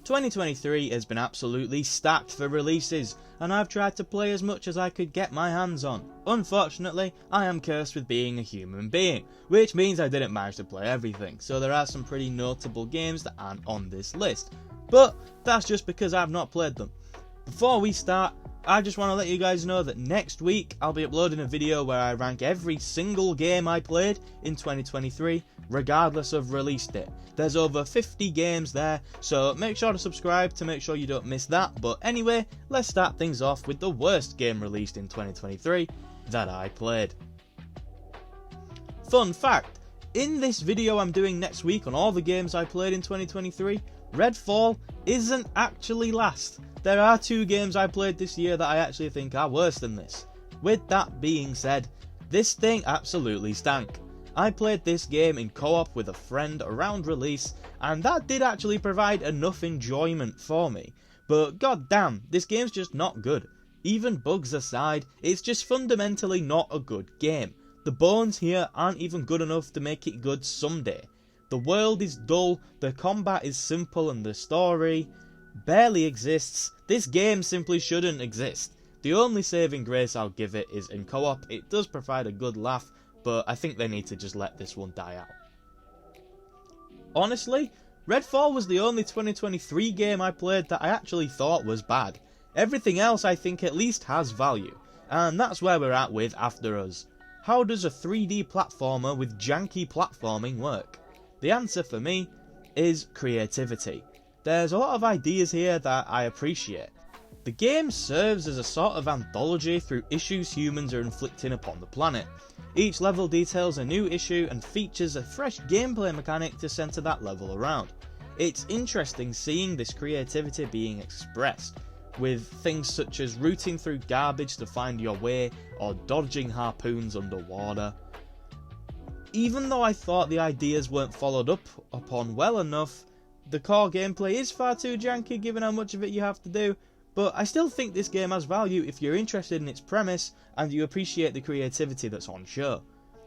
2023 has been absolutely stacked for releases, and I've tried to play as much as I could get my hands on. Unfortunately, I am cursed with being a human being, which means I didn't manage to play everything, so there are some pretty notable games that aren't on this list. But that's just because I've not played them. Before we start, I just want to let you guys know that next week I'll be uploading a video where I rank every single game I played in 2023, regardless of release date. There's over 50 games there, so make sure to subscribe to make sure you don't miss that. But anyway, let's start things off with the worst game released in 2023 that I played. Fun fact, in this video I'm doing next week on all the games I played in 2023, Redfall isn't actually last. There are 2 games I played this year that I actually think are worse than this. With that being said, this thing absolutely stank. I played this game in co-op with a friend around release, and that did actually provide enough enjoyment for me. But goddamn, this game's just not good. Even bugs aside, it's just fundamentally not a good game. The bones here aren't even good enough to make it good someday. The world is dull, the combat is simple, and the story barely exists. This game simply shouldn't exist. The only saving grace I'll give it is in co-op. It does provide a good laugh, but I think they need to just let this one die out. Honestly, Redfall was the only 2023 game I played that I actually thought was bad. Everything else I think at least has value, and that's where we're at with After Us. How does a 3D platformer with janky platforming work? The answer for me is creativity. There's a lot of ideas here that I appreciate. The game serves as a sort of anthology through issues humans are inflicting upon the planet. Each level details a new issue and features a fresh gameplay mechanic to centre that level around. It's interesting seeing this creativity being expressed, with things such as rooting through garbage to find your way or dodging harpoons underwater. Even though I thought the ideas weren't followed up upon well enough, the core gameplay is far too janky given how much of it you have to do, but I still think this game has value if you're interested in its premise and you appreciate the creativity that's on show.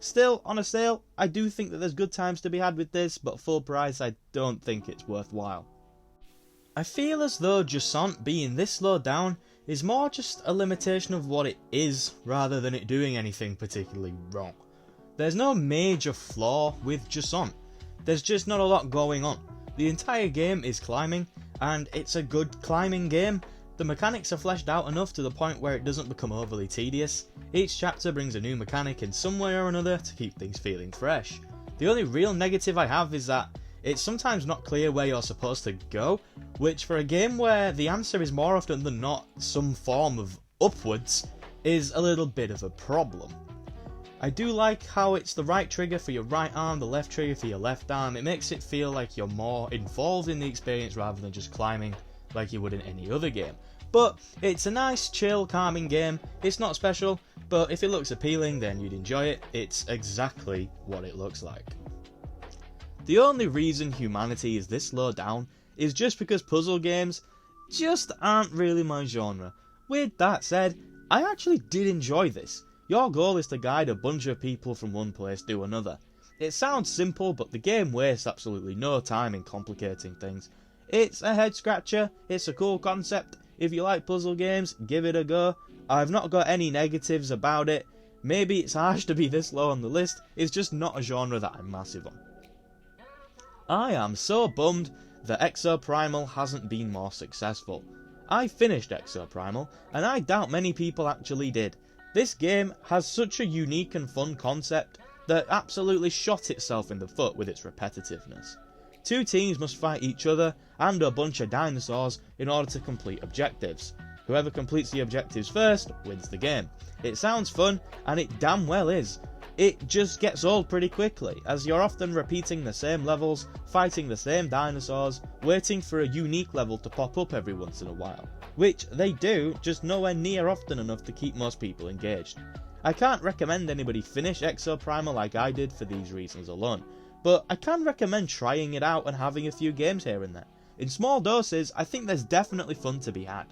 Still, on a sale, I do think that there's good times to be had with this, but full price I don't think it's worthwhile. I feel as though Jusant being this slowed down is more just a limitation of what it is rather than it doing anything particularly wrong. There's no major flaw with Jusant, there's just not a lot going on. The entire game is climbing, and it's a good climbing game. The mechanics are fleshed out enough to the point where it doesn't become overly tedious. Each chapter brings a new mechanic in some way or another to keep things feeling fresh. The only real negative I have is that it's sometimes not clear where you're supposed to go, which for a game where the answer is more often than not some form of upwards, is a little bit of a problem. I do like how it's the right trigger for your right arm, the left trigger for your left arm. It makes it feel like you're more involved in the experience rather than just climbing like you would in any other game. But it's a nice, chill, calming game. It's not special, but if it looks appealing then you'd enjoy it. It's exactly what it looks like. The only reason humanity is this low down is just because puzzle games just aren't really my genre. With that said, I actually did enjoy this. Your goal is to guide a bunch of people from one place to another. It sounds simple, but the game wastes absolutely no time in complicating things. It's a head scratcher, it's a cool concept. If you like puzzle games, give it a go. I've not got any negatives about it. Maybe it's harsh to be this low on the list, it's just not a genre that I'm massive on. I am so bummed that Exoprimal hasn't been more successful. I finished Exoprimal, and I doubt many people actually did. This game has such a unique and fun concept that absolutely shot itself in the foot with its repetitiveness. 2 teams must fight each other and a bunch of dinosaurs in order to complete objectives. Whoever completes the objectives first wins the game. It sounds fun, and it damn well is. It just gets old pretty quickly, as you're often repeating the same levels, fighting the same dinosaurs, waiting for a unique level to pop up every once in a while. Which they do, just nowhere near often enough to keep most people engaged. I can't recommend anybody finish Exoprimal like I did for these reasons alone, but I can recommend trying it out and having a few games here and there. In small doses, I think there's definitely fun to be had.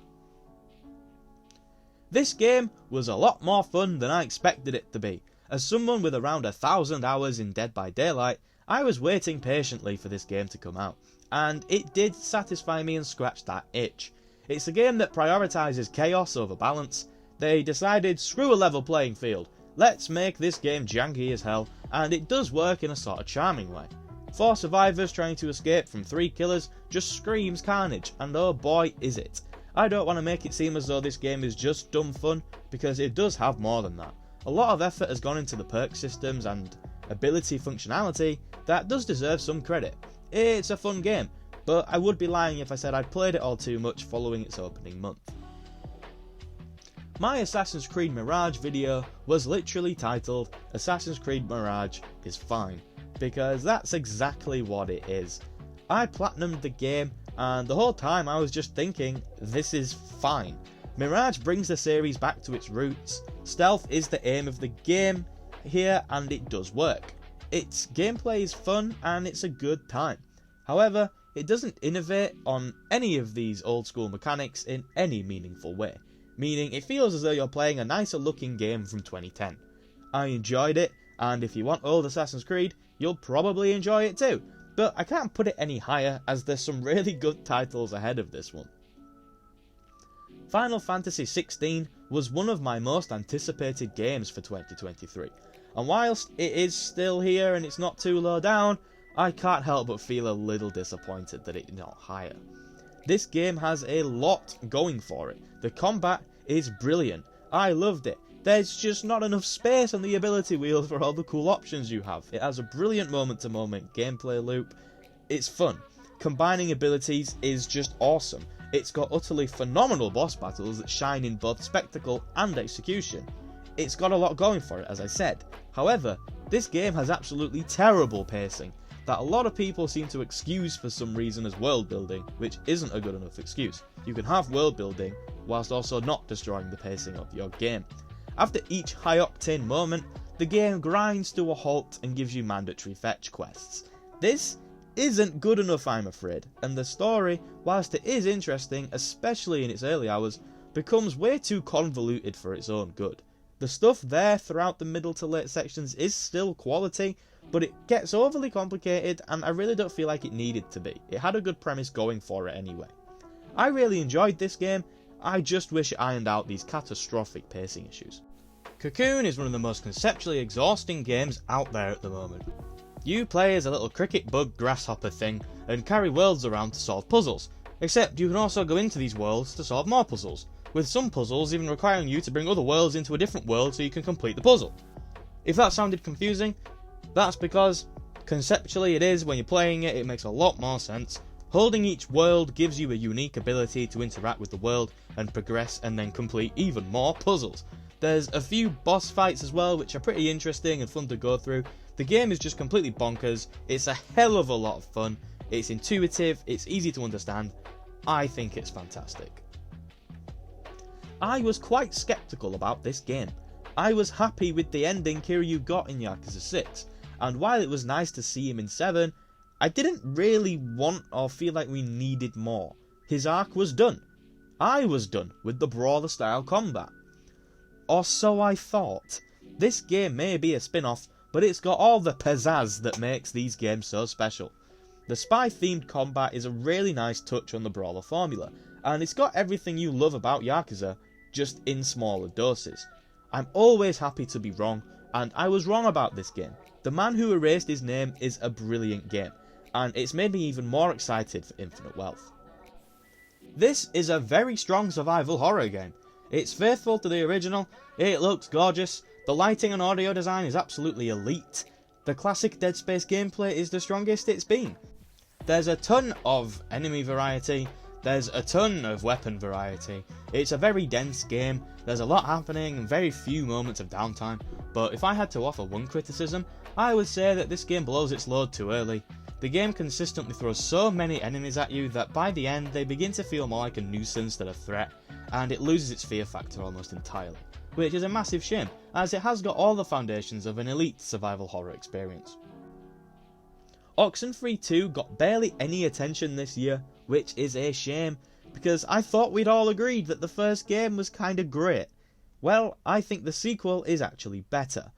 This game was a lot more fun than I expected it to be. As someone with around 1,000 hours in Dead by Daylight, I was waiting patiently for this game to come out. and it did satisfy me and scratch that itch. It's a game that prioritises chaos over balance. They decided, screw a level playing field, let's make this game janky as hell, and it does work in a sort of charming way. 4 survivors trying to escape from 3 killers just screams carnage, and oh boy is it. I don't want to make it seem as though this game is just dumb fun, because it does have more than that. A lot of effort has gone into the perk systems and ability functionality that does deserve some credit. It's a fun game, but I would be lying if I said I'd played it all too much following its opening month. My Assassin's Creed Mirage video was literally titled Assassin's Creed Mirage is fine, because that's exactly what it is. I platinumed the game, and the whole time I was just thinking, this is fine. Mirage brings the series back to its roots. Stealth is the aim of the game here, and it does work. Its gameplay is fun and it's a good time. However, it doesn't innovate on any of these old school mechanics in any meaningful way, meaning it feels as though you're playing a nicer looking game from 2010. I enjoyed it, and if you want old Assassin's Creed, you'll probably enjoy it too, but I can't put it any higher as there's some really good titles ahead of this one. Final Fantasy XVI was one of my most anticipated games for 2023, and whilst it is still here and it's not too low down, I can't help but feel a little disappointed that it's not higher. This game has a lot going for it. The combat is brilliant. I loved it. There's just not enough space on the ability wheel for all the cool options you have. It has a brilliant moment-to-moment gameplay loop. It's fun. Combining abilities is just awesome. It's got utterly phenomenal boss battles that shine in both spectacle and execution. It's got a lot going for it, as I said. However, this game has absolutely terrible pacing that a lot of people seem to excuse for some reason as world building, which isn't a good enough excuse. You can have world building whilst also not destroying the pacing of your game. After each high octane moment, the game grinds to a halt and gives you mandatory fetch quests. This isn't good enough, I'm afraid, and the story, whilst it is interesting, especially in its early hours, becomes way too convoluted for its own good. The stuff there throughout the middle to late sections is still quality, but it gets overly complicated and I really don't feel like it needed to be. It had a good premise going for it anyway. I really enjoyed this game, I just wish it ironed out these catastrophic pacing issues. Cocoon is one of the most conceptually exhausting games out there at the moment. You play as a little cricket bug grasshopper thing and carry worlds around to solve puzzles, except you can also go into these worlds to solve more puzzles, with some puzzles even requiring you to bring other worlds into a different world so you can complete the puzzle. If that sounded confusing, that's because conceptually it is. When you're playing it, it makes a lot more sense. Holding each world gives you a unique ability to interact with the world and progress and then complete even more puzzles. There's a few boss fights as well which are pretty interesting and fun to go through. The game is just completely bonkers, it's a hell of a lot of fun, it's intuitive, it's easy to understand. I think it's fantastic. I was quite sceptical about this game. I was happy with the ending Kiryu got in Yakuza 6, and while it was nice to see him in 7, I didn't really want or feel like we needed more. His arc was done. I was done with the brawler style combat. Or so I thought. This game may be a spin-off, but it's got all the pizzazz that makes these games so special. The spy-themed combat is a really nice touch on the brawler formula, and it's got everything you love about Yakuza, just in smaller doses. I'm always happy to be wrong, and I was wrong about this game. The Man Who Erased His Name is a brilliant game, and it's made me even more excited for Infinite Wealth. This is a very strong survival horror game. It's faithful to the original, it looks gorgeous, the lighting and audio design is absolutely elite, the classic Dead Space gameplay is the strongest it's been. There's a ton of enemy variety, there's a ton of weapon variety, it's a very dense game, there's a lot happening and very few moments of downtime, but if I had to offer one criticism, I would say that this game blows its load too early. The game consistently throws so many enemies at you that by the end they begin to feel more like a nuisance than a threat, and it loses its fear factor almost entirely, which is a massive shame, as it has got all the foundations of an elite survival horror experience. Oxenfree 2 got barely any attention this year, which is a shame, because I thought we'd all agreed that the first game was kinda great. Well, I think the sequel is actually better.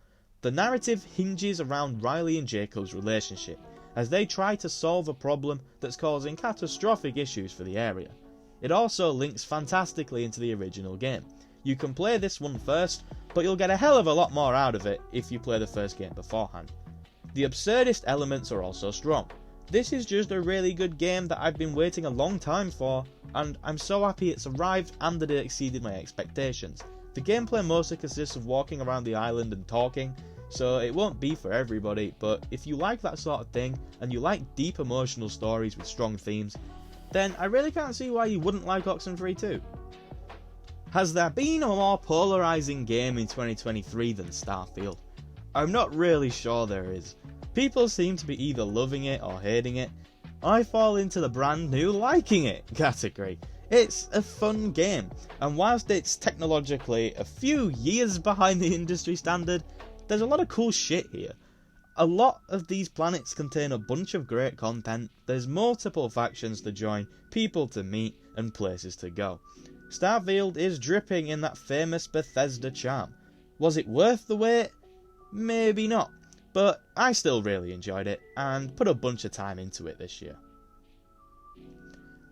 The narrative hinges around Riley and Jacob's relationship, as they try to solve a problem that's causing catastrophic issues for the area. It also links fantastically into the original game. You can play this one first, but you'll get a hell of a lot more out of it if you play the first game beforehand. The absurdist elements are also strong. This is just a really good game that I've been waiting a long time for, and I'm so happy it's arrived and that it exceeded my expectations. The gameplay mostly consists of walking around the island and talking, so it won't be for everybody, but if you like that sort of thing, and you like deep emotional stories with strong themes, then I really can't see why you wouldn't like Oxenfree too. Has there been a more polarizing game in 2023 than Starfield? I'm not really sure there is. People seem to be either loving it or hating it. I fall into the brand new liking it category. It's a fun game, and whilst it's technologically a few years behind the industry standard, there's a lot of cool shit here. A lot of these planets contain a bunch of great content, there's multiple factions to join, people to meet, and places to go. Starfield is dripping in that famous Bethesda charm. Was it worth the wait? Maybe not, but I still really enjoyed it, and put a bunch of time into it this year.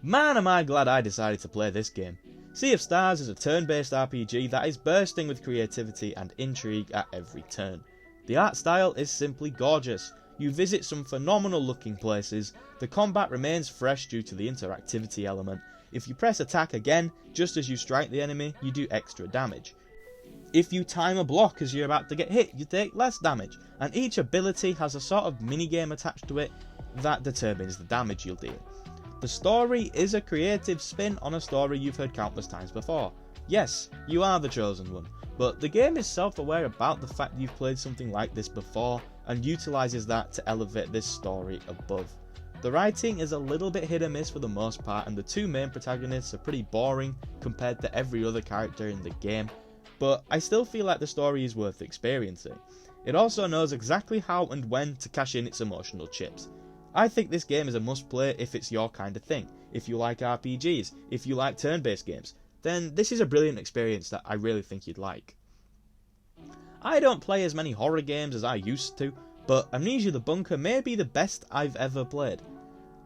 Man, am I glad I decided to play this game. Sea of Stars is a turn-based RPG that is bursting with creativity and intrigue at every turn. The art style is simply gorgeous. You visit some phenomenal looking places, the combat remains fresh due to the interactivity element. If you press attack again, just as you strike the enemy, you do extra damage. If you time a block as you're about to get hit, you take less damage, and each ability has a sort of minigame attached to it that determines the damage you'll deal. The story is a creative spin on a story you've heard countless times before. Yes, you are the chosen one, but the game is self-aware about the fact you've played something like this before and utilises that to elevate this story above. The writing is a little bit hit and miss for the most part, and the two main protagonists are pretty boring compared to every other character in the game, but I still feel like the story is worth experiencing. It also knows exactly how and when to cash in its emotional chips. I think this game is a must play if it's your kind of thing. If you like RPGs, if you like turn-based games, then this is a brilliant experience that I really think you'd like. I don't play as many horror games as I used to, but Amnesia the Bunker may be the best I've ever played.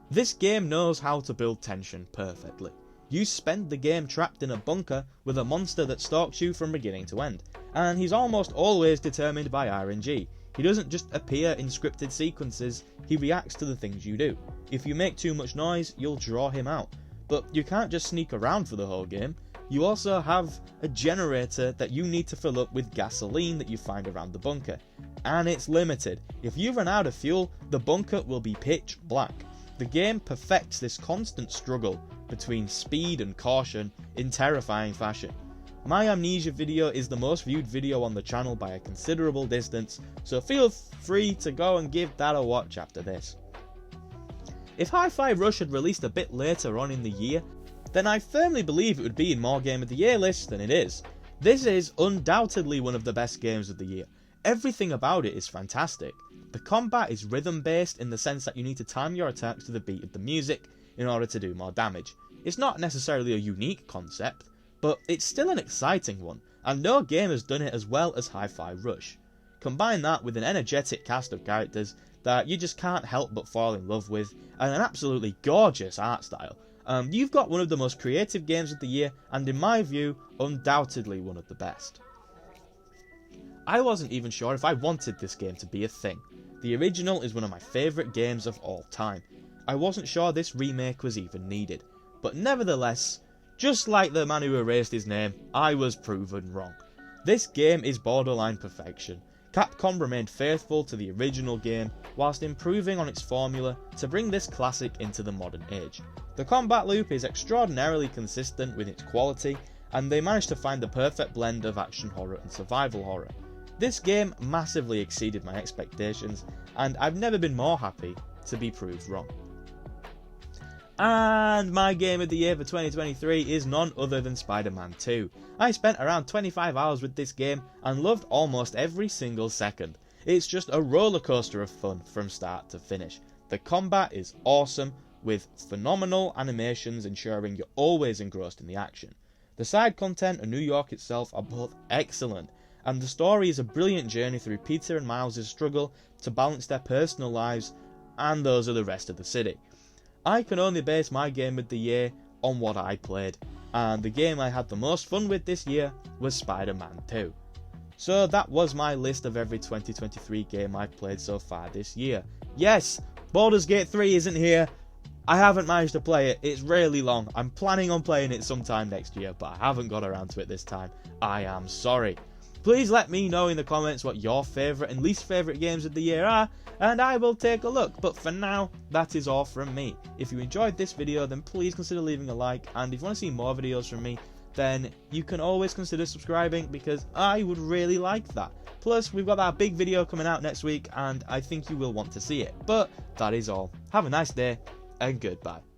This game knows how to build tension perfectly. You spend the game trapped in a bunker with a monster that stalks you from beginning to end, and he's almost always determined by RNG. He doesn't just appear in scripted sequences, he reacts to the things you do. If you make too much noise, you'll draw him out. But you can't just sneak around for the whole game. You also have a generator that you need to fill up with gasoline that you find around the bunker. And it's limited. If you run out of fuel, the bunker will be pitch black. The game perfects this constant struggle between speed and caution in terrifying fashion. My Amnesia video is the most viewed video on the channel by a considerable distance, so feel free to go and give that a watch after this. If Hi-Fi Rush had released a bit later on in the year, then I firmly believe it would be in more Game of the Year lists than it is. This is undoubtedly one of the best games of the year. Everything about it is fantastic. The combat is rhythm based in the sense that you need to time your attacks to the beat of the music in order to do more damage. It's not necessarily a unique concept, but it's still an exciting one, and no game has done it as well as Hi-Fi Rush. Combine that with an energetic cast of characters that you just can't help but fall in love with, and an absolutely gorgeous art style. You've got one of the most creative games of the year, and in my view, undoubtedly one of the best. I wasn't even sure if I wanted this game to be a thing. The original is one of my favourite games of all time. I wasn't sure this remake was even needed, but nevertheless, just like the man who erased his name, I was proven wrong. This game is borderline perfection. Capcom remained faithful to the original game whilst improving on its formula to bring this classic into the modern age. The combat loop is extraordinarily consistent with its quality, and they managed to find the perfect blend of action horror and survival horror. This game massively exceeded my expectations, and I've never been more happy to be proved wrong. And my game of the year for 2023 is none other than Spider-Man 2. I spent around 25 hours with this game and loved almost every single second. It's just a roller coaster of fun from start to finish. The combat is awesome, with phenomenal animations ensuring you're always engrossed in the action. The side content and New York itself are both excellent, and the story is a brilliant journey through Peter and Miles' struggle to balance their personal lives and those are the rest of the city. I can only base my game of the year on what I played, and the game I had the most fun with this year was Spider-Man 2. So that was my list of every 2023 game I've played so far this year. Yes, Baldur's Gate 3 isn't here. I haven't managed to play it. It's really long. I'm planning on playing it sometime next year, but I haven't got around to it this time. I am sorry. Please let me know in the comments what your favourite and least favourite games of the year are, and I will take a look. But for now, that is all from me. If you enjoyed this video, then please consider leaving a like, and if you want to see more videos from me, then you can always consider subscribing, because I would really like that. Plus, we've got that big video coming out next week, and I think you will want to see it. But that is all. Have a nice day, and goodbye.